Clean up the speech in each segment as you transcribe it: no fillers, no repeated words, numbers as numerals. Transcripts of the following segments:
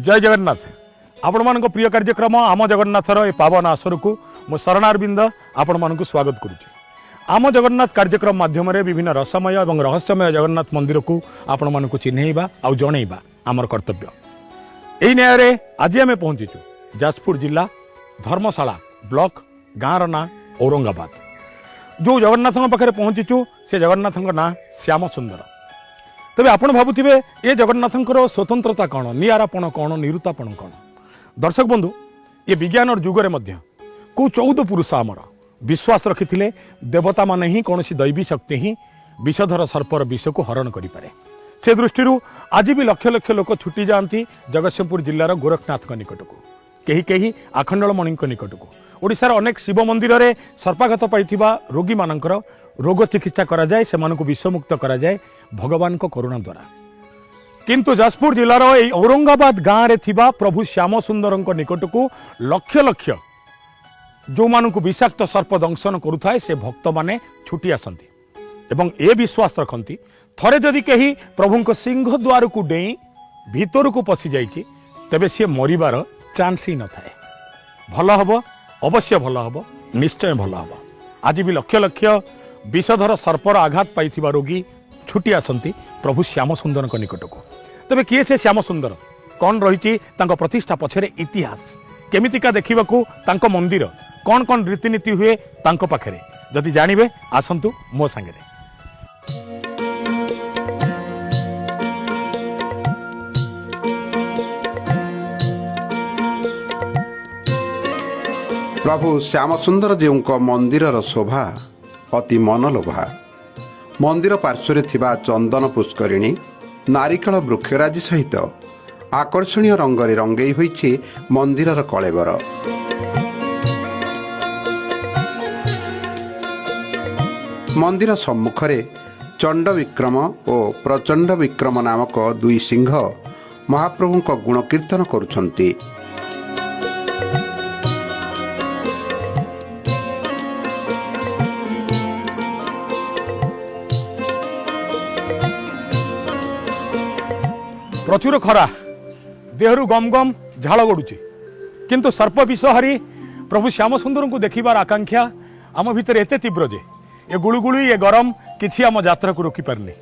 जय जगन्नाथ आपण मानक प्रिय कार्यक्रम आम जगन्नाथर ए पावन आसर को मु शरणारविंद आपण मानक स्वागत करुच्ची। आम जगन्नाथ कार्यक्रम माध्यम विभिन्न रसमय और रहस्यमय जगन्नाथ मंदिर को आपण मानक चिन्हैबा आउ जणैबा आमर कर्तव्य। एही न्याय आज आम पहुंचीचु जाजपुर जिला धर्मशाला ब्लॉक गाँव ना औरंगाबाद। जो जगन्नाथ पाखे पहुंचीचु से जगन्नाथ ना श्याम सुंदर। तबे आपण भावुथिबे ये जगन्नाथंकर स्वतंत्रता कौन, निरापण कौन, निरुतापण कौन। दर्शक बंधु ये विज्ञान और जुगरे मध्य को 14 पुरुष आमर विश्वास रखिथिले देवता माने ही कौन सी दैवी शक्ति ही विषधर सर्पर विष को हरण करिपारे। से दृष्टि आज भी लक्ष लक्ष लोक छुटी जाती जगतसिंहपुर जिलार गोरखनाथ निकट को, कहीं कहीं आखंडलमणि निकट को। ओडिशार अनेक शिव मंदिर में सर्पाघात पाइथिबा रोगी मानकर रोग चिकित्सा करा जाए, सेमानकु विषमुक्त करा जाए भगवान को करुणा द्वारा। किंतु जाजपुर जिलार ए औरंगाबाद गाँव रे थिबा प्रभु श्याम सुंदर निकट को लक्ष लक्ष जो मानकु विषाक्त सर्प दंशन करुथाए से भक्त माने छुटी आसंती एवं ए विश्वास रखती थरे जदि कहीं प्रभु सिंह द्वार को डेई भीतर को पशि जाइछि तेबे सी मरिबार चांस ही न थाए। भल हब, अवश्य भल हब, निश्चय भल हब। आज भी लक्ष लक्ष विषधर सर्पर आघात पाइथिबा रोगी छुटी आसंती प्रभु श्याम सुंदर निकट को। तेबे किए से श्याम सुंदर, कौन रही प्रतिष्ठा पछरे इतिहास, केमितिका देखिबाकू तांको मंदिर, कौन कौन रीतिनीति हुए तांको पाखरे, जदि जानिबे आसंतु मो संगे। प्रभु श्याम सुंदर जी मंदिर शोभा अति मनलोभा। मंदिर पार्श्व थिबा चंदन पुष्करिणी नारिकेल वृक्षराजी सहित आकर्षणीय रंगरे रंगई होइछि मंदिरर कलेबर। मंदिर सम्मुखरे चंड विक्रम और प्रचंड विक्रम नामक दुई सिंह महाप्रभुंक गुण कीर्तन करुछंती। प्रचुर खरा देहरु गम गम झाल गड़ुची, किंतु सर्प विषहरी प्रभु श्याम सुंदर को देखिबार आकांक्षा आम भितर एते तीव्र जे ए गुळुगुळी ए गरम किछि आम यात्रा को रोकी पारनी।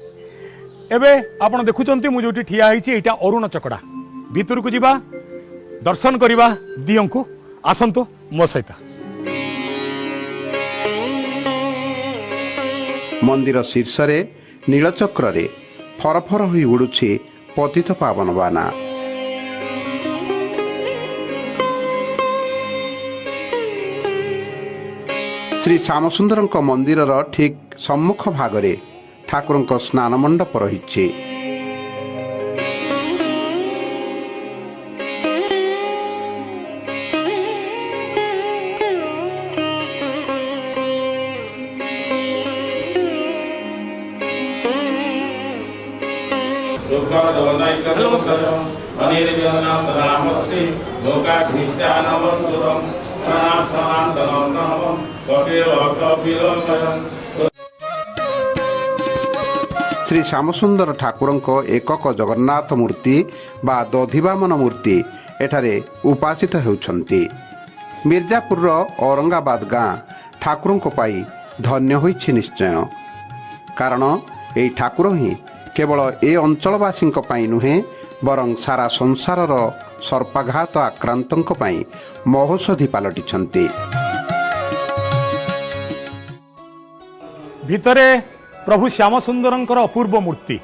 एबे आपण देखुचंती मु जोटी ठिया हैछि एटा अरुण चकड़ा भितर को जिबा दर्शन करिबा दियंकु आसंतु मो सहित। मंदिर शीर्षरे नीलचक्र रे फरफर होई उडुछि पतित पावन बाना। श्री श्यामसुंदर मंदिर ठीक सम्मुख भागरे ठाकुर स्नान मंडप रही। श्री श्यामसुंदर ठाकुर एकक जगन्नाथ मूर्ति बा दधिवामन मूर्ति एठारे उपासित होउछंती। मिर्जापुर औरंगाबाद गाँ ठाकुर पाई धन्य होइछि निश्चय। कारण एई ठाकुर ही केवल ए अंचलवासी नुहे बरं सारा संसारर सर्पाघात आक्रांतों पाई महौषधि पलटिछंती। भितरे प्रभु श्याम सुंदर अपूर्व मूर्ति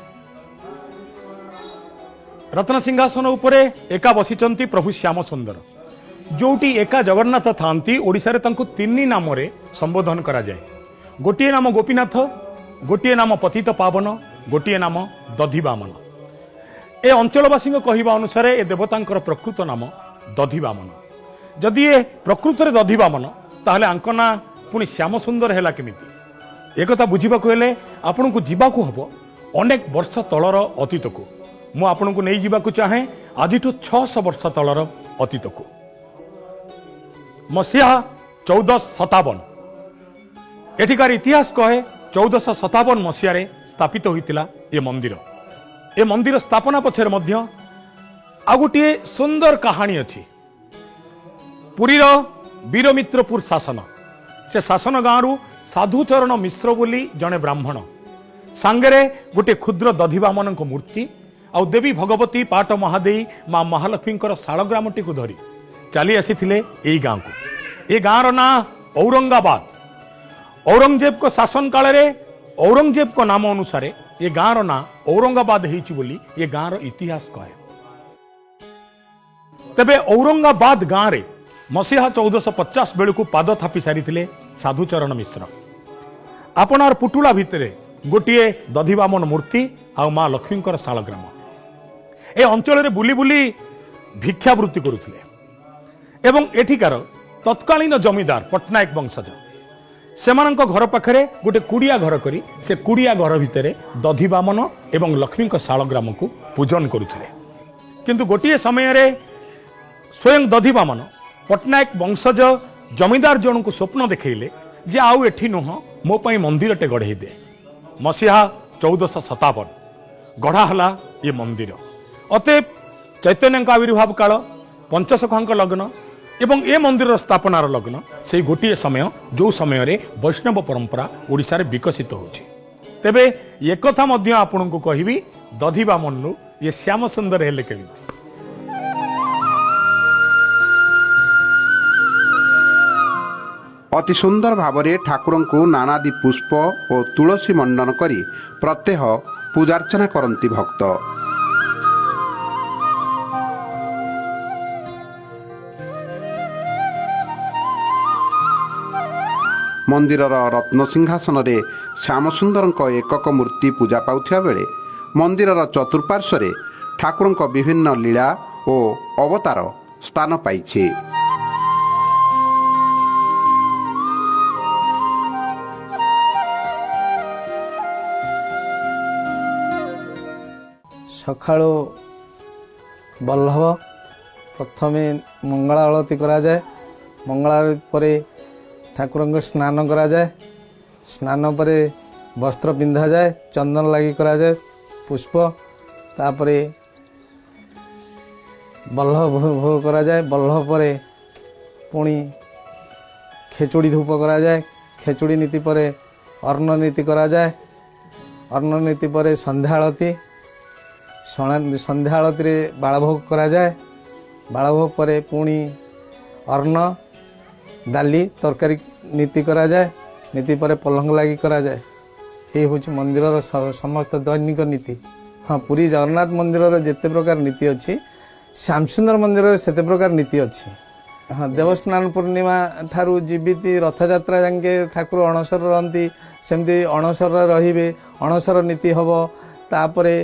रत्न सिंहासन उपरे एका बसिचंती प्रभु श्याम सुंदर। जोटी एका जगन्नाथ थांती ओडिशा रे तांको तिनि नाम रे संबोधन करा जाए। गोटिए नाम गोपीनाथ, गोटिए नाम पतित पावन, गोटिए नाम दधिवामन। ए अंचलवासी कहवा अनुसार ए देवतांकर प्रकृत नाम दधिवामन। जदि ए प्रकृत रे दधिवामन ताहले आंक ना पुणी श्याम सुंदर हैला केमिति? एक बुझाक हेले आपण को जीवाकू हब अनेक वर्ष तलर अतीत को। मु आपण को नहीं जीवाकू चाहे आज 600 वर्ष तलर अतीत को। मसीहा 1457 एठिकार इतिहास कहे 1457 मसीह स्थापित होइतिला ए मंदिर। ए मंदिर स्थापना पछरे मध्य आ गोटे सुंदर कहानी अच्छी पुरीर वीरमित्रपुर शासन से शासन गाँव साधुचरण मिश्र बोली जड़े ब्राह्मण सांगरे गोटे क्षुद्र दधिवामन मूर्ति आउ देवी भगवती पाट महादेई माँ महालक्ष्मी शालग्रामटी को धरी चली आसी यही गाँव को ये गाँव ना औरंगाबाद औरंगजेब को शासन काल रे औरंगजेब को नाम अनुसार ये गाँव ना औरंगाबाद होइछि बोली ये गाँव इतिहास कहे। तेबे औरंगाबाद गाँव रे मसीहा 1450 बेलू पाद थापी सारी साधुचरण मिश्र आपनार पुटुला भितरे गोटे दधिवामन मूर्ति आ माँ लक्ष्मी शालग्राम ए अंचल रे बुली बुली भिक्षावृत्ति करुथिले एवं एठिकार तत्कालीन जमीदार पट्टनायक वंशज सेमानंक घर पाखरे गोटे कुड़िया घर करी से कुड़िया घर भितरे दधिवामन एवं लक्ष्मी शालग्राम को पूजन करुथिले किंतु गोटे समय रे स्वयं दधिवामन पट्टनायक वंशज जमीदार जन को स्वप्न देखले जे आउ एठी नुह मो पई मंदिरटे गढ़े दे मसीहा 1457 गढ़ाहला ये मंदिर अतएव चैतन्य आविर्भाव काल पंचसखांक लग्न एवं ए मंदिर स्थापनार लग्न से गोटे समय जो समय रे वैष्णव परंपरा ओडिशा रे विकसित होछि। तेबे एक कथा मध्य आपन को कहिबी दधिवामन ये श्याम सुंदर हेले केमिति अति सुंदर भावरे ठाकुर को नानादि पुष्प और तुलसी मंडन करी प्रत्यह पूजार्चना करती भक्त। मंदिरर रत्न सिंहासन रे श्यामसुंदर एकक मूर्ति पूजा पाउथिया बेले मंदिरर चतुर्पार्श्वरे ठाकुर विभिन्न लीला और अवतार स्थान पाइछे। सकाळु बल्लभ प्रथमे मंगला आरती करा जाए मंगला आरती परे ठाकुर को स्नान करा जाए स्नान परे वस्त्र पिंधा जाए चंदन लगी करा जाए पुष्प तापरे बल्लभ भोग करा जाए बल्लभ परे पुणी खेचुड़ी धूप करा जाए खेचुड़ी नीति परे अर्ण नीति करा जाए अर्ण नीति परे संध्या आरती संध्या आरती रे बालभोग करा जाए बालभोग परे पुणी अर्ण डाली तरकारी नीति करा जाए नीति परे पलंग लगी करा जाए ये हूँ मंदिर समस्त दैनिक नीति। हाँ पुरी जगन्नाथ मंदिर जिते प्रकार नीति अच्छी श्यामसुंदर मंदिर सेते प्रकार नीति अच्छी। हाँ देवस्नान पूर्णिमा ठारू जीवित रथयात्रा जाके ठाकुर अणसर रही सेमती अणसर रे अणसर नीति हम तापरे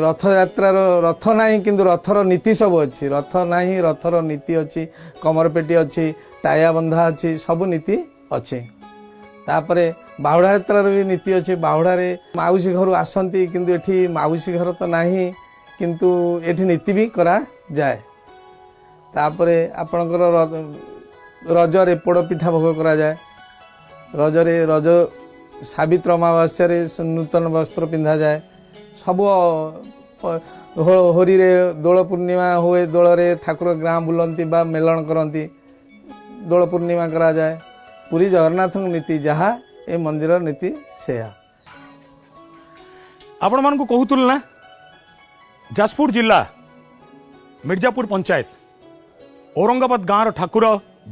रथयात्रार रथ नहीं किंतु रथर नीति सब अच्छी रथ नहीं रथर नीति अच्छी कमरपेटी अच्छी टाया बंधा अच्छी सब नीति अच्छी। तापरे बाहुड़ा यात्रार भी नीति अच्छी बाहुड़ा रे माउसी घर आसती किंतु एठी माउसी घर तो नहीं किंतु एठी नीति भी करा जाए। तापरे आपणकर रजरे पोड़ पिठा भोग करा जाए रजरे रज सावित्र अमावास्या रे नूतन वस्त्र पिंधा जाए सब होरी रे दोल पूर्णिमा हुए दोल रे ठाकुर गाँ बुलती बा मेलन करती दोल पूर्णिमा करा जाए पूरी जगन्नाथ नीति जहाँ ए मंदिर नीति से आपण मान को कहूतुल ना जाजपुर जिला मिर्जापुर पंचायत औरंगाबाद गाँव ठाकुर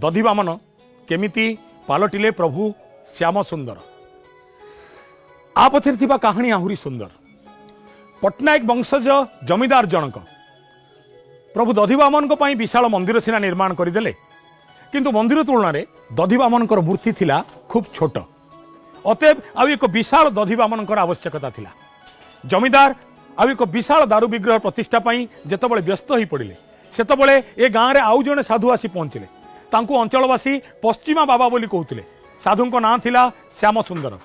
दधिवामन केमिति पालटिले प्रभु श्याम सुंदर आ पछरे थिबा कहानी आहुरी सुंदर। पट्टनायक वंशज जमीदार जनक प्रभु दधिवामन को विशाल मंदिर सीना निर्माण करदेले किंतु मंदिर तुलना रे दधिवामन मूर्ति थिला खूब छोट अतएव आउ एक विशाल दधिवामन आवश्यकता थिला। जमीदार आउ एक विशाल दारू विग्रह प्रतिष्ठा पाई जेतबळे व्यस्त होई पड़िले सेतबळे ए गाँव रे आउ जणे साधु आसी पहुंचिले तांकु अंचलवासी पश्चिमा बाबा बोली कहूतिले साधुंको नाम थिला श्याम सुंदर।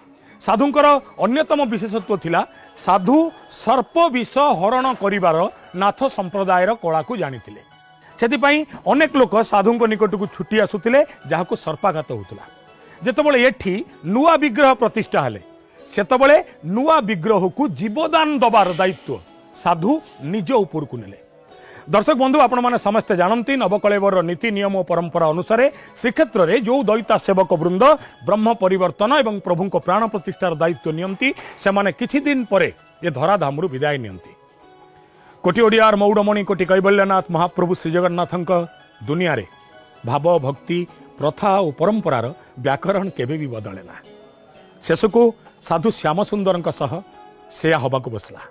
साधुंकर अन्यतम विशेषत्व थिला साधु सर्प विष हरण करिवार नाथ संप्रदायर कला को जानिथिले सेतिपई अनेक लोक साधुंको निकट को छुटी आसुथिले जाहाको सर्पाघात होउतला। जेतबळे एठी नुआ विग्रह प्रतिष्ठा हेले सेतबळे नुआ विग्रह को जीवदान दबार दायित्व साधु निज ऊपर को नेले। दर्शक बंधु आपण मैंने समस्ते जानती नवकलेवर नीति नियम और परंपरा अनुसार श्रीक्षेत्र में जो दैता सेवक वृंद ब्रह्म परिवर्तन एवं प्रभु को प्राण प्रतिष्ठार दायित्व नियंती से माने किछि दिन परे ये धराधाम विदाय नियंती। कोटि ओडियार मौड़मणि कोटि कैबल्यनाथ महाप्रभु श्री जगन्नाथ दुनिया रे भाव भक्ति प्रथा और परंपरार व्याकरण केबे भी बदले ना। शेष को साधु श्याम सुंदर से हवाक बसला।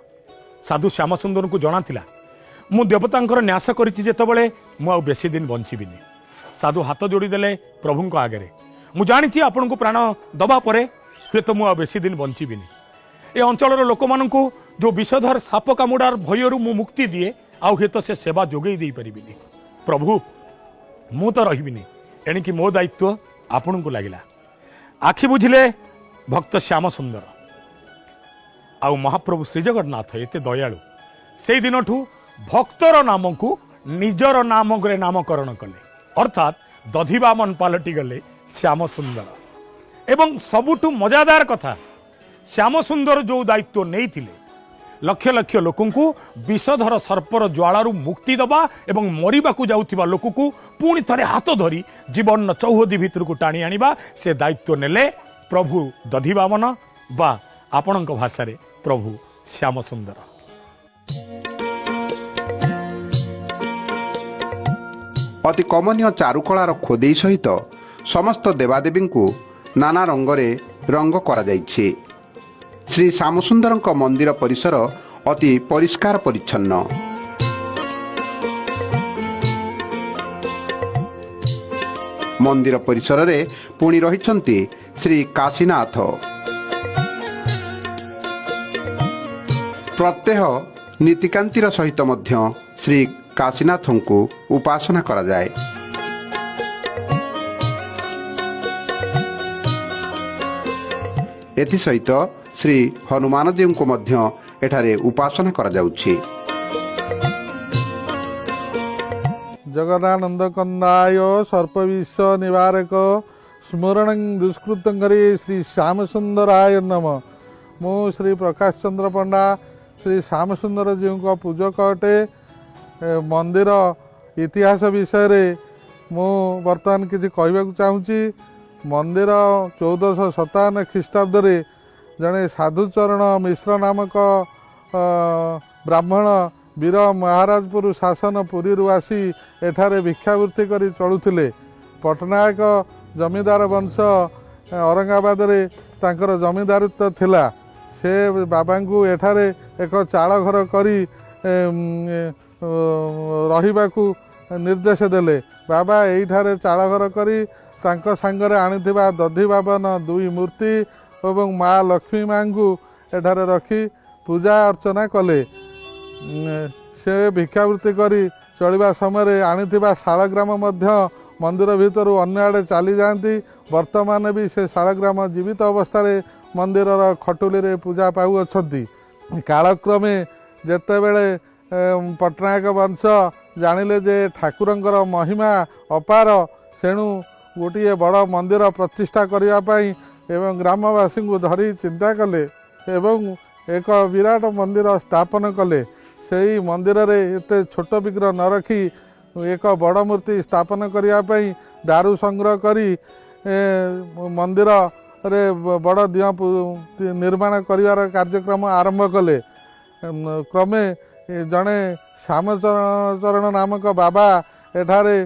साधु श्याम सुंदर को जना थिला मु देवतांकर न्यास करिछि जेतबेले मु आउ बेसी दिन बंचिबिनी। साधु हाथ जोड़ीदेले प्रभुंक आगे मु जानिछि आपन को प्राण दबा परे हुए तो मु आउ बेसी दिन बंचिबिनी। ए अंचलर लोक माननकु जो विषधर साप कामुडार भयरु मु मुक्ति दिए आउ हे तो से सेवा जोगई दे परिबिनी। प्रभु मु तो रहिबिनी एणिकी मो दायित्व आपन को लागिला। आखि बुझिले भक्त श्याम सुंदर आउ महाप्रभु श्री जगन्नाथ एते दयालु से दिनठू भक्तर नाम को निजर नाम नामकरण कले अर्थात दधिवामन पालटी गले श्याम सुंदर। एवं सबुठु मजादार कथा श्याम सुंदर जो दायित्व नहीं थिले लक्ष लक्ष लोकंकु विषधर सर्पर ज्वालारू मुक्ति दबा एवं मरिबाकू जाउथिबा लोककू पुणी थरे हाथ धरी जीवन चौहदी भितर को टाणी आनिबा से दायित्व नेले प्रभु दधिवामन बा आपणक भाषा रे प्रभु श्याम सुंदर। अति कमनीय चारुकलार खोदेई सहित समस्त देवादेवी को नाना रंगरे रंग करा जाइछि। श्री श्यामसुंदर मंदिर परिसर अति परिष्कार परिच्छन्न। मंदिर परिसर रे पुणी रहिछन्ति श्री काशीनाथ। प्रत्यह नीतिकांतिर सहित मध्य श्री काशीनाथ को उपासना करा जाए। एथि सहित श्री हनुमान जी को मध्य एठारे उपासना करा जाउछि। जगदानंद कंदाय सर्पविष निवारक स्मरण दुष्कृत करे श्री श्याम सुंदराय नम। मु श्री प्रकाश चंद्र पंडा श्री श्याम सुंदर जी को पूजक अटे। मंदिर इतिहास विषय रे मु वर्तमान किसी कहवाक चाहूँगी। मंदिर 1457 ख्रीष्टाब्द रे जड़े साधुचरण मिश्र नामक ब्राह्मण वीर महाराजपुर शासन पुरी आसी एठारे भिक्षावृत्ति करी चलुथिले। पटनायक जमीदार वंश औरंगाबाद रे तांकर जमीदारित्व थिला। से बाबांकु एठारे एक चाଳ घर करी रहिबाकू निर्देश देले। बाबा एठारे चाଳ घर करी तांको सांगरे आनिथिबा दधिवामन दुई मूर्ति एवं माँ लक्ष्मी माँ को एठारे रखी पूजा अर्चना कले। से भिक्षावृत्ति करी चलिबा समय आनिथिबा शालग्राम मध्य मंदिर भितर अन्य आड़े चली जाती। वर्तमान भी से शालग्राम जीवित अवस्था मंदिर खटुली रे पूजा पाउछंती। कालक्रमे जेतेबेले पटनायक वंश जानिले जे ठाकुरंकर महिमा अपार सेणु गोटे बड़ मंदिर प्रतिष्ठा करने एवं ग्रामवासी को धरी चिंता कले एवं एक विराट मंदिर स्थापन कले। से मंदिर रे एते छोट विग्रह न रखी एक बड़ मूर्ति स्थापन करने दारू संग्रह करी मंदिर रे बड़ दिया निर्माण करिवार कार्यक्रम आरंभ कले। क्रमे जड़े श्यामचरण नामक बाबा एठारे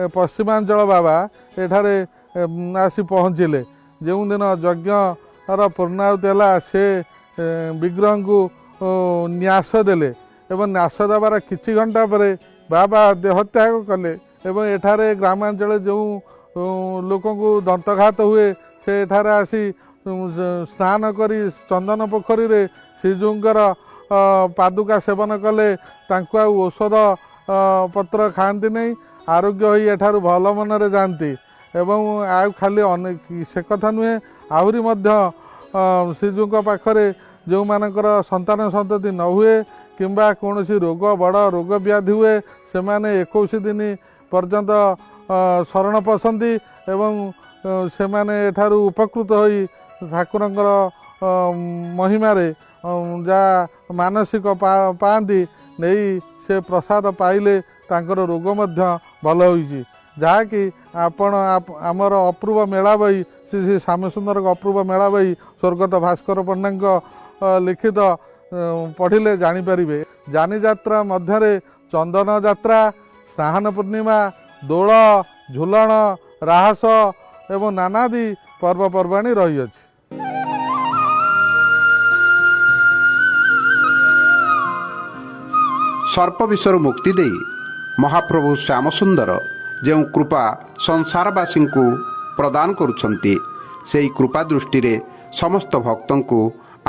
पश्चिमांचल बाबा एठारे आसी पहुँचिले। जो दिन यज्ञर पूर्णाहुति है से विग्रह को न्यास देले एवं न्यास देवार किछि घंटा पर बाबा देहत्याग कले। एवं एठारे ग्रामांचल जो लोक दंतघात हुए से एठारे आसी स्नान करी चंदन पोखरी रे श्रीजूंकर पादुका सेवन कले। तांको आ औषध पत्र खाती नहीं आरोग्य होई एठारु भल मनरे जाती। एवं आ खाली अनेक से कथा नुहे आहरी मध्य श्रीजूंक पाखरे जो मानकर संतान संतति न हुए किंबा कौन रोग बड़ रोग व्याधि हुए से माने 21 दिन पर्यंत शरण पसंदी एवं से माने एठारु उपकृत होई ठाकुरंकर महिमारे जा मानसिक पाती नहीं से प्रसाद पाइले ତାଙ୍କର ରୋଗ ମଧ୍ୟ ଭଲ ହୋଇଛି। ଯାହାକି ଆପଣ ଆମର ଅପୂର୍ବ ମେଳା ବହି ଶ୍ରୀ ଶ୍ରୀ ଶ୍ୟାମସୁନ୍ଦରଙ୍କ ଅପୂର୍ବ ମେଳା ବହି ସ୍ୱର୍ଗତ ଭାସ୍କର ପଣ୍ଡାଙ୍କ ଲିଖିତ ପଢ଼ିଲେ ଜାଣିପାରିବେ। ଯାନିଯାତ୍ରା ମଧ୍ୟରେ ଚନ୍ଦନ ଯାତ୍ରା, ସ୍ନାନ ପୂର୍ଣ୍ଣିମା, ଦୋଳ, ଝୁଲଣ, ରାହାସ ଏବଂ ନାନାଦି ପର୍ବପର୍ବାଣୀ ରହିଅଛି। ସର୍ପ ବିଷରୁ ମୁକ୍ତି ଦେଇ ମହାପ୍ରଭୁ ଶ୍ୟାମସୁନ୍ଦର ଯେଉଁ କୃପା ସଂସାରବାସୀଙ୍କୁ ପ୍ରଦାନ କରୁଛନ୍ତି, ସେହି କୃପା ଦୃଷ୍ଟିରେ ସମସ୍ତ ଭକ୍ତଙ୍କୁ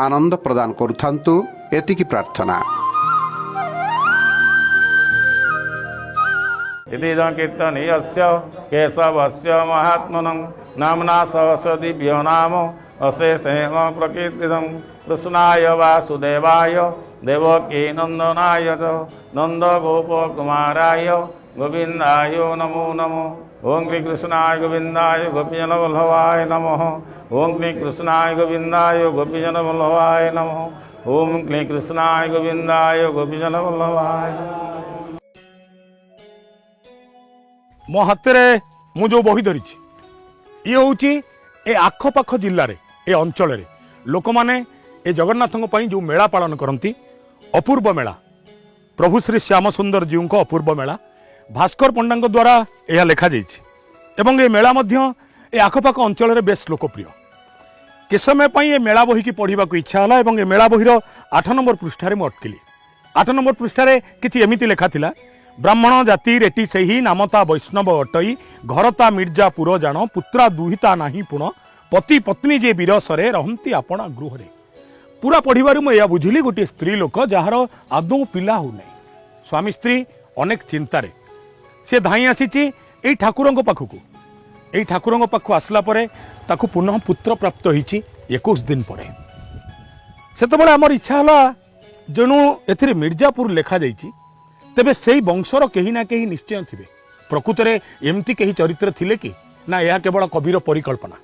ଆନନ୍ଦ ପ୍ରଦାନ କରୁଥାନ୍ତୁ, ଏତିକି ପ୍ରାର୍ଥନା। इदं कीर्तनीयस्य केशवस्य महात्मनं नाम्ना सहस्र दिव्यो नाम अशेषेण प्रकीर्तितं कृष्णाय वासुदेवाय देवकी नन्दनाय च नन्दगोपकुमाराय गोविन्दाय नमो नमः। ओं श्री कृष्णाय गोविन्दाय गोपीजनवल्लभाय नमः। ओं श्री कृष्णाय गोविन्दाय गोपीजनवल्लभाय नमः। ओं श्री कृष्णाय गोविन्दाय गोपीजनवल्लभाय नमः। ମୋ ହାତରେ ମୁଁ ଯେଉଁ ବହି ଧରିଛି ଇଏ ହେଉଛି ଏ ଆଖପାଖ ଜିଲ୍ଲାରେ ଏ ଅଞ୍ଚଳରେ ଲୋକମାନେ ଏ ଜଗନ୍ନାଥଙ୍କ ପାଇଁ ଯେଉଁ ମେଳା ପାଳନ କରନ୍ତି, ଅପୂର୍ବ ମେଳା, ପ୍ରଭୁ ଶ୍ରୀ ଶ୍ୟାମସୁନ୍ଦର ଜୀଉଙ୍କ ଅପୂର୍ବ ମେଳା ଭାସ୍କର ପଣ୍ଡାଙ୍କ ଦ୍ୱାରା ଏହା ଲେଖାଯାଇଛି ଏବଂ ଏ ମେଳା ମଧ୍ୟ ଏ ଆଖପାଖ ଅଞ୍ଚଳରେ ବେଶ୍ ଲୋକପ୍ରିୟ। କିଛି ସମୟ ପାଇଁ ଏ ମେଳା ବହିକି ପଢ଼ିବାକୁ ଇଚ୍ଛା ହେଲା ଏବଂ ଏ ମେଳା ବହିର 8 ନମ୍ବର ପୃଷ୍ଠାରେ ମୁଁ ଅଟକିଲି। 8 ନମ୍ବର ପୃଷ୍ଠାରେ କିଛି ଏମିତି ଲେଖା ଥିଲା, ବ୍ରାହ୍ମଣ ଜାତି ରେଟି ସେହି ନାମତା ବୈଷ୍ଣବ ଅଟଇ ଘରତା ମିର୍ଜାପୁର ଜାଣ ପୁତ୍ରା ଦୁହିତା ନାହିଁ ପୁଣ ପତି ପତ୍ନୀ ଯେ ବିରସରେ ରହନ୍ତି ଆପଣା ଗୃହରେ। ପୁରା ପଢ଼ିବାରୁ ମୁଁ ଏହା ବୁଝିଲି ଗୋଟିଏ ସ୍ତ୍ରୀ ଲୋକ ଯାହାର ଆଦୌ ପିଲା ହେଉନାହିଁ, ସ୍ୱାମୀ ସ୍ତ୍ରୀ ଅନେକ ଚିନ୍ତାରେ ସେ ଧାଇଁ ଆସିଛି ଏଇ ଠାକୁରଙ୍କ ପାଖକୁ। ଏଇ ଠାକୁରଙ୍କ ପାଖକୁ ଆସିଲା ପରେ ତାକୁ ପୁନଃ ପୁତ୍ର ପ୍ରାପ୍ତ ହୋଇଛି 21 ଦିନ ପରେ। ସେତେବେଳେ ଆମର ଇଚ୍ଛା ହେଲା ଯେଣୁ ଏଥିରେ ମିର୍ଜାପୁର ଲେଖାଯାଇଛି ତେବେ ସେହି ବଂଶର କେହି ନା କେହି ନିଶ୍ଚୟ ଥିବେ। ପ୍ରକୃତରେ ଏମିତି କେହି ଚରିତ୍ର ଥିଲେ କି ନା ଏହା କେବଳ କବିର ପରିକଳ୍ପନା?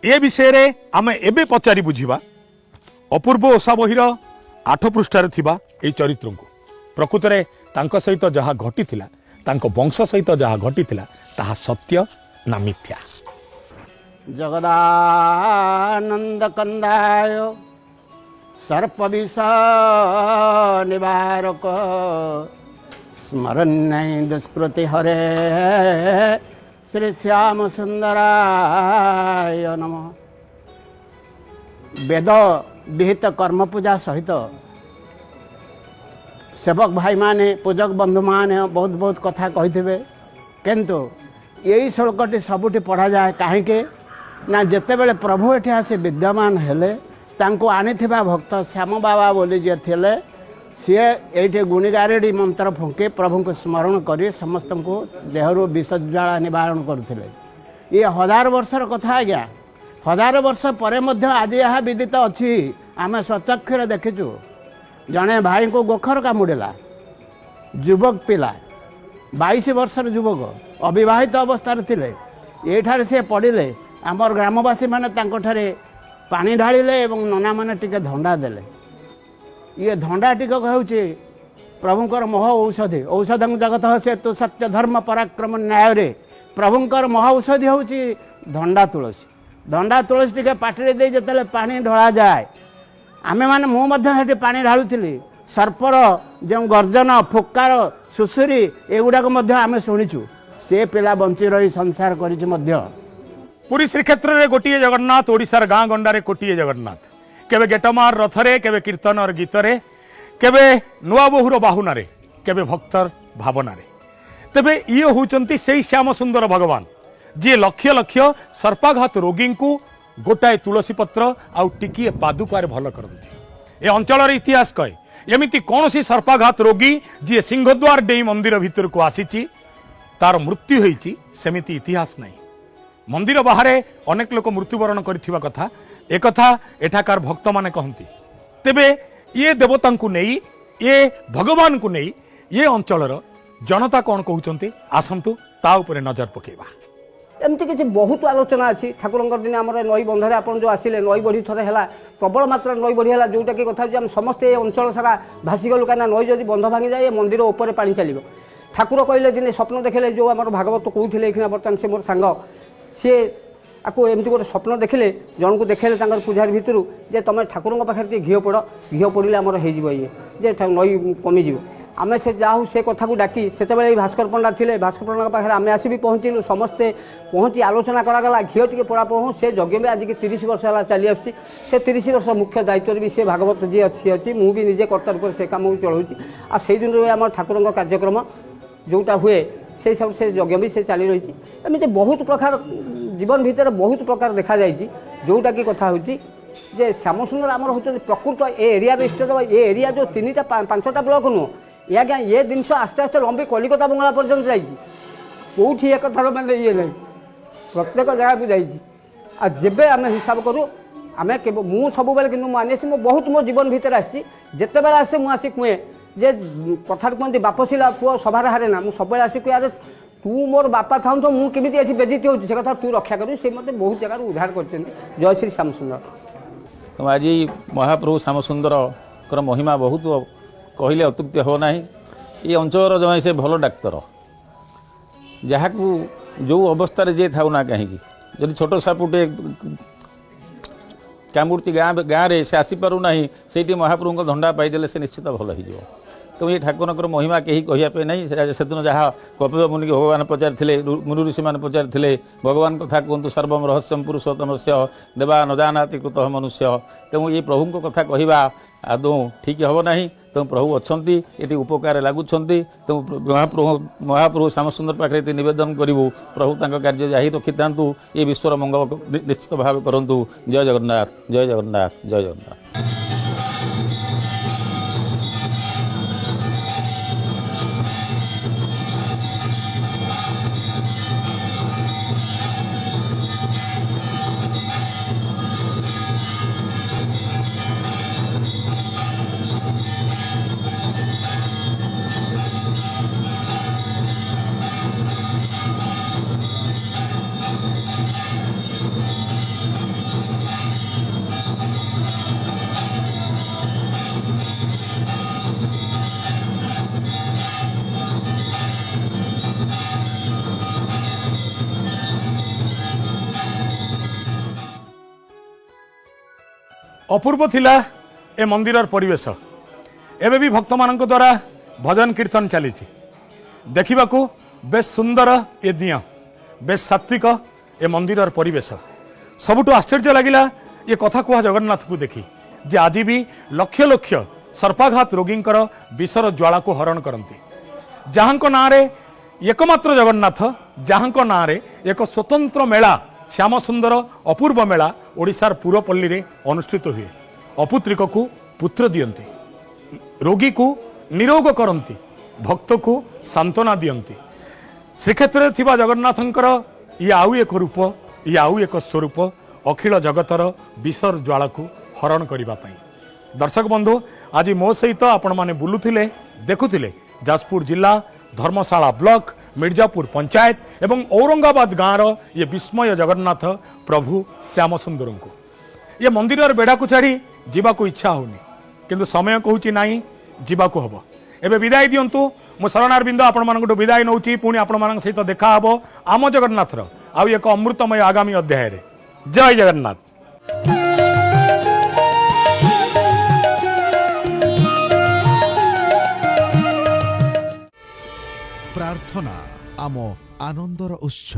ଏ ବିଷୟରେ ଆମେ ଏବେ ପଚାରି ବୁଝିବା ଅପୂର୍ବ ଓଷା ବହିର 8 ପୃଷ୍ଠାରେ ଥିବା ଏହି ଚରିତ୍ରଙ୍କୁ। ପ୍ରକୃତରେ ତାଙ୍କ ସହିତ ଯାହା ଘଟିଥିଲା, ତାଙ୍କ ବଂଶ ସହିତ ଯାହା ଘଟିଥିଲା, ତାହା ସତ୍ୟ ନା ମିଥ୍ୟା? ଜଗଦାନନ୍ଦ କନ୍ଦାୟ ସର୍ପବିଷ ନିବାରକ ସ୍ମରଣ୍ୟ ଦୁଷ୍କୃତି ହରେ ଶ୍ରୀ ଶ୍ୟାମ ସୁନ୍ଦରାୟ ନମଃ। ବେଦ ବିହିତ କର୍ମ ପୂଜା ସହିତ ସେବକ ଭାଇମାନେ, ପୂଜକ ବନ୍ଧୁମାନେ ବହୁତ ବହୁତ କଥା କହିଥିବେ, କିନ୍ତୁ ଏଇ ଶ୍ଲୋକଟି ସବୁଠି ପଢ଼ାଯାଏ କାହିଁକି ନା ଯେତେବେଳେ ପ୍ରଭୁ ଏଠି ଆସି ବିଦ୍ୟମାନ ହେଲେ ତାଙ୍କୁ ଆଣିଥିବା ଭକ୍ତ ଶ୍ୟାମ ବାବା ବୋଲି ଯିଏ ଥିଲେ, ସିଏ ଏଇଠି ଗୁଣିଗାରେଡ଼ି ମନ୍ତ୍ର ଫୁଙ୍କି ପ୍ରଭୁଙ୍କୁ ସ୍ମରଣ କରି ସମସ୍ତଙ୍କୁ ଦେହରୁ ବିଷଜ୍ୱାଳା ନିବାରଣ କରୁଥିଲେ। ଇଏ 1000 ବର୍ଷର କଥା ଆଜ୍ଞା। 1000 ବର୍ଷ ପରେ ମଧ୍ୟ ଆଜି ଏହା ବିଦିତ ଅଛି। ଆମେ ସ୍ୱଚକ୍ଷୁରେ ଦେଖିଛୁ। ଜଣେ ଭାଇଙ୍କୁ ଗୋଖର କାମୁଡ଼ିଲା, ଯୁବକ ପିଲା, 22 ବର୍ଷର ଯୁବକ, ଅବିବାହିତ ଅବସ୍ଥାରେ ଥିଲେ। ଏଇଠାରେ ସେ ପଡ଼ିଲେ, ଆମର ଗ୍ରାମବାସୀମାନେ ତାଙ୍କଠାରେ ପାଣି ଢାଳିଲେ ଏବଂ ନନାମାନେ ଟିକେ ଧଣ୍ଡା ଦେଲେ। ଇଏ ଧଣ୍ଡା ଟିକକ ହେଉଛି ପ୍ରଭୁଙ୍କର ମହ ଔଷଧି। ଔଷଧଂ ଜଗତ ସେତୁ ସତ୍ୟ ଧର୍ମ ପରାକ୍ରମ ନ୍ୟାୟରେ ପ୍ରଭୁଙ୍କର ମହ ଔଷଧି ହେଉଛି ଧଣ୍ଡା ତୁଳସୀ। ଧଣ୍ଡା ତୁଳସୀ ଟିକେ ପାଟିରେ ଦେଇ ଯେତେବେଳେ ପାଣି ଢଳାଯାଏ, ଆମେମାନେ, ମୁଁ ମଧ୍ୟ ସେଠି ପାଣି ଢାଳୁଥିଲି, ସର୍ପର ଯେଉଁ ଗର୍ଜନ, ଫୁକାର, ସୁସୁରି ଏଗୁଡ଼ାକ ମଧ୍ୟ ଆମେ ଶୁଣିଛୁ। ସେ ପିଲା ବଞ୍ଚି ରହି ସଂସାର କରିଛି ମଧ୍ୟ। ପୁରୀ ଶ୍ରୀକ୍ଷେତ୍ରରେ ଗୋଟିଏ ଜଗନ୍ନାଥ, ଓଡ଼ିଶାର ଗାଁ ଗଣ୍ଡାରେ କୋଟିଏ ଜଗନ୍ନାଥ। କେବେ ଗେଟମାର ରଥରେ, କେବେ କୀର୍ତ୍ତନର ଗୀତରେ, କେବେ ନୂଆ ବୋହୁର ବାହୁନାରେ, କେବେ ଭକ୍ତର ଭାବନାରେ। ତେବେ ଇଏ ହେଉଛନ୍ତି ସେହି ଶ୍ୟାମ ସୁନ୍ଦର ଭଗବାନ ଯିଏ ଲକ୍ଷ ଲକ୍ଷ ସର୍ପାଘାତ ରୋଗୀଙ୍କୁ ଗୋଟାଏ ତୁଳସୀ ପତ୍ର ଆଉ ଟିକିଏ ପାଦୁକାରେ ଭଲ କରନ୍ତି। ଏ ଅଞ୍ଚଳର ଇତିହାସ କହେ ଏମିତି କୌଣସି ସର୍ପାଘାତ ରୋଗୀ ଯିଏ ସିଂହଦ୍ୱାର ଡେଇଁ ମନ୍ଦିର ଭିତରକୁ ଆସିଛି ତାର ମୃତ୍ୟୁ ହୋଇଛି, ସେମିତି ଇତିହାସ ନାହିଁ। ମନ୍ଦିର ବାହାରେ ଅନେକ ଲୋକ ମୃତ୍ୟୁବରଣ କରିଥିବା କଥା ଏକଥା ଏଠାକାର ଭକ୍ତମାନେ କହନ୍ତି। ତେବେ ଇଏ ଦେବତାଙ୍କୁ ନେଇ, ଏ ଭଗବାନଙ୍କୁ ନେଇ ଏ ଅଞ୍ଚଳର ଜନତା କ'ଣ କହୁଛନ୍ତି, ଆସନ୍ତୁ ତା ଉପରେ ନଜର ପକାଇବା। ଏମିତି କିଛି ବହୁତ ଆଲୋଚନା ଅଛି। ଠାକୁରଙ୍କର ଦିନେ ଆମର ନଈ ବନ୍ଧରେ ଆପଣ ଯେଉଁ ଆସିଲେ, ନଈ ବଢ଼ି ଥରେ ହେଲା, ପ୍ରବଳ ମାତ୍ରାରେ ନଈ ବଢ଼ି ହେଲା, ଯେଉଁଟାକି କଥା ହେଉଛି ଆମେ ସମସ୍ତେ ଏ ଅଞ୍ଚଳ ସାରା ଭାସିଗଲୁ, କାହିଁକିନା ନଈ ଯଦି ବନ୍ଧ ଭାଙ୍ଗିଯାଏ ଏ ମନ୍ଦିର ଉପରେ ପାଣି ଚାଲିବ। ଠାକୁର କହିଲେ ଦିନେ ସ୍ୱପ୍ନ ଦେଖିଲେ ଯେଉଁ ଆମର ଭାଗବତ କହୁଥିଲେ ଏଇଖିନା ବର୍ତ୍ତମାନ ସେ ମୋର ସାଙ୍ଗ ସିଏ ଆକୁ ଏମିତି ଗୋଟେ ସ୍ୱପ୍ନ ଦେଖିଲେ ଜଣକୁ ଦେଖେଇଲେ ତାଙ୍କର ପୂଜାରୀ ଭିତରୁ ଯେ ତୁମେ ଠାକୁରଙ୍କ ପାଖରେ ଟିକେ ଘିଅ ପୋଡ଼ ଘିଅ ପୋଡ଼ିଲେ ଆମର ହେଇଯିବ ଇଏ ଯେ ନଈ କମିଯିବ। ଆମେ ସେ ଯାହା ହଉ ସେ କଥାକୁ ଡାକି ସେତେବେଳେ ଏଇ ଭାସ୍କର ପଣ୍ଡା ଥିଲେ ଭାସ୍କର ପଣ୍ଡାଙ୍କ ପାଖରେ ଆମେ ଆସିବି ପହଞ୍ଚିଲୁ ସମସ୍ତେ ପହଞ୍ଚି ଆଲୋଚନା କରାଗଲା ଘିଅ ଟିକେ ପୋଡ଼ା ପହଁ ସେ ଯଜ୍ଞ ବି ଆଜିକି 30 ବର୍ଷ ହେଲା ଚାଲି ଆସୁଛି ସେ 30 ବର୍ଷ ମୁଖ୍ୟ ଦାୟିତ୍ୱରେ ବି ସେ ଭାଗବତ ଯିଏ ଅଛି ମୁଁ ବି ନିଜେ କର୍ତ୍ତା ରୂପରେ ସେ କାମକୁ ଚଳାଉଛି ଆଉ ସେଇ ଦିନରୁ ଆମର ଠାକୁରଙ୍କ କାର୍ଯ୍ୟକ୍ରମ ଯେଉଁଟା ହୁଏ সেই ସବୁ ସେ ଯଜ୍ଞ ବି ସେ ଚାଲି ରହିଛି। ଏମିତି ବହୁତ ପ୍ରକାର ଜୀବନ ଭିତରେ ବହୁତ ପ୍ରକାର ଦେଖାଯାଇଛି ଯେଉଁଟାକି କଥା ହେଉଛି ଯେ ଶ୍ୟାମସୁନ୍ଦର ଆମର ହେଉଛନ୍ତି ପ୍ରକୃତ ଏ ଏରିଆର ଇଷ୍ଟଦେବ ଏ ଏରିଆ ଯେଉଁ 3ଟା 5ଟା ବ୍ଲକ ନୁହଁ ଏ ଆଜ୍ଞା ଏ ଜିନିଷ ଆସ୍ତେ ଆସ୍ତେ ଲମ୍ବି କଲିକତା ବଙ୍ଗଳା ପର୍ଯ୍ୟନ୍ତ ଯାଇଛି କେଉଁଠି ଏ କଥାର ମାନେ ଇଏ ନାହିଁ ପ୍ରତ୍ୟେକ ଜାଗାକୁ ଯାଇଛି। ଆଉ ଯେବେ ଆମେ ହିସାବ କରୁ ଆମେ ମୁଁ ସବୁବେଳେ କିନ୍ତୁ ମୁଁ ଆନି ଆସି ମୁଁ ବହୁତ ମୋ ଜୀବନ ଭିତରେ ଆସିଛି ଯେତେବେଳେ ଆସେ ମୁଁ ଆସି କୁହେ ଯେ କଥାରେ କୁହନ୍ତି ବାପଶିଲା ପୁଅ ସଭାରେ ହାରେ ନା ମୁଁ ସବୁବେଳେ ଆସି କୁହେ ଆରେ ତୁ ମୋର ବାପା ଥାଉ ମୁଁ କେମିତି ଏଠି ବେଜିତ ହେଉଛି ସେ କଥା ତୁ ରକ୍ଷା କରିବୁ ସେ ମୋତେ ବହୁତ ଜାଗାରୁ ଉଦ୍ଧାର କରିଛନ୍ତି। ଜୟ ଶ୍ରୀ ଶ୍ୟାମସୁନ୍ଦର। ଆଜି ମହାପ୍ରଭୁ ଶ୍ୟାମସୁନ୍ଦରଙ୍କର ମହିମା ବହୁତ କହିଲେ ଅତ୍ୟୁକ୍ତି ହେବ ନାହିଁ। ଏ ଅଞ୍ଚଳର ଜଣେ ସେ ଭଲ ଡାକ୍ତର ଯାହାକୁ ଯେଉଁ ଅବସ୍ଥାରେ ଯିଏ ଥାଉ ନା କାହିଁକି ଯଦି ଛୋଟ ସାପୁଟେ କାମୁଡ଼ୁଛି ଗାଁରେ ସେ ଆସିପାରୁନାହିଁ ସେଇଠି ମହାପ୍ରଭୁଙ୍କ ଧଣ୍ଡା ପାଇଦେଲେ ସେ ନିଶ୍ଚିତ ଭଲ ହେଇଯିବ। ତେଣୁ ଏ ଠାକୁରଙ୍କର ମହିମା କେହି କହିବା ପାଇଁ ନାହିଁ। ସେଦିନ ଯାହା କପିଳ ମୁନିକି ଭଗବାନ ପଚାରିଥିଲେ ମୁନି ଋଷିମାନେ ପଚାରିଥିଲେ ଭଗବାନ କଥା କୁହନ୍ତୁ ସର୍ବମ ରହସ୍ୟମ ପୁରୁଷୋତ୍ତମସ୍ୟ ଦେବା ନଜାନାତି କୃତଃ ମନୁଷ୍ୟ। ତେଣୁ ଏ ପ୍ରଭୁଙ୍କ କଥା କହିବା ଆଦୌ ଠିକ୍ ହେବ ନାହିଁ। ତେଣୁ ପ୍ରଭୁ ଅଛନ୍ତି ଏଠି ଉପକାରରେ ଲାଗୁଛନ୍ତି। ତେଣୁ ମହାପ୍ରଭୁ ଶ୍ୟାମସୁନ୍ଦର ପାଖରେ ଏଠି ନିବେଦନ କରିବୁ ପ୍ରଭୁ ତାଙ୍କ କାର୍ଯ୍ୟ ଜାରି ରଖିଥାନ୍ତୁ ଏ ବିଶ୍ୱର ମଙ୍ଗଳ ନିଶ୍ଚିତ ଭାବେ କରନ୍ତୁ। ଜୟ ଜଗନ୍ନାଥ ଜୟ ଜଗନ୍ନାଥ ଜୟ ଜଗନ୍ନାଥ। अपूर्व थिला ए मंदिर परिवेश एबे भी भक्त मान द्वारा भजन कीर्तन चली देखा बेस सुंदर ए दिया बेस सात्विक ए मंदिर परिवेश सबुठु आश्चर्य लगिला ये कथा कह जगन्नाथ को देखी जे आज भी लक्ष लक्ष सर्पाघात रोगींकर विषर ज्वाला को हरण करती जहां ना एकमात्र जगन्नाथ जहां ना एक स्वतंत्र मेला श्याम सुंदर अपूर्व मेला ओडिशार पूरपल्ली रे अनुष्ठित हुए। अपुत्रिक को पुत्र दियंती रोगी को निरोग करती भक्त को सांत्वना दियंती श्रीक्षेत्र थिबा जगन्नाथंकर ये आउ एक रूप ये आउ एक स्वरूप अखिल जगतर विषर ज्वाला को हरण करने पाई। दर्शक बंधु आज मो सहित आपण माने बुलुथिले देखुथिले जाजपुर जिला धर्मशाला ब्लॉक मिर्जापुर पंचायत एवं औरंगाबाद गाँव ये विस्मय जगन्नाथ प्रभु श्याम सुंदर को ये मंदिर बेढ़ा को छाड़ी जीवा को इच्छा होनी किंतु समय कहूँ ना जीवाको हम एवं विदाय दिंतु मु शरणारविंद आपण मानक विदाय नौची पुणी आपण मान सहित देखा हम आम जगन्नाथर आउ एक अमृतमय आगामी अध्याय रे। जय जगन्नाथ। प्रार्थना आम आनंदर उत्स।